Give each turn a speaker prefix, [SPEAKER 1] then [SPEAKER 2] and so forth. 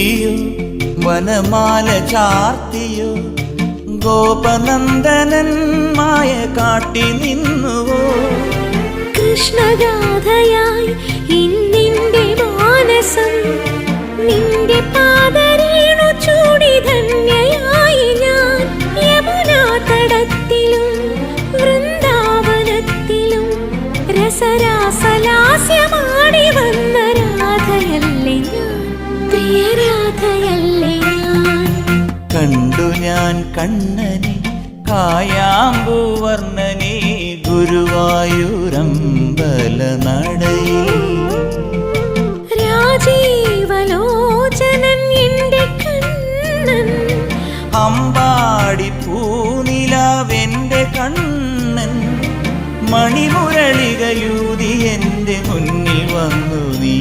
[SPEAKER 1] ചൂടിയോ വനമാല ചാർത്തിയോ ഗോപനന്ദനൻ മായ കാട്ടി നിന്നുവോ
[SPEAKER 2] കൃഷ്ണഗാഥയായി ഇന്നിന്റെ മാനസം നിന്റെ പാദരേണു ചൂടി ധന്യയായി ഞാൻ യമുനാ തടത്തിലും വൃന്ദാവനത്തിലും രസരാസലാസ്യമാടി വന്ന രാധയല്ലേ ഞാൻ പ്രിയരാധയല്ലേ ഞാൻ
[SPEAKER 1] കണ്ടു ഞാൻ കണ്ണനെ കായാമ്പൂവർണ്ണനെ ഗുരുവായൂരമ്പല നടയിൽ
[SPEAKER 2] രാജീവലോചനൻ എന്റെ കണ്ണൻ
[SPEAKER 1] അമ്പാടി പൂനിലാവെന്റെ കണ്ണൻ മണിമുരളികയൂതി എന്റെ മുന്നിൽ വന്നു നീ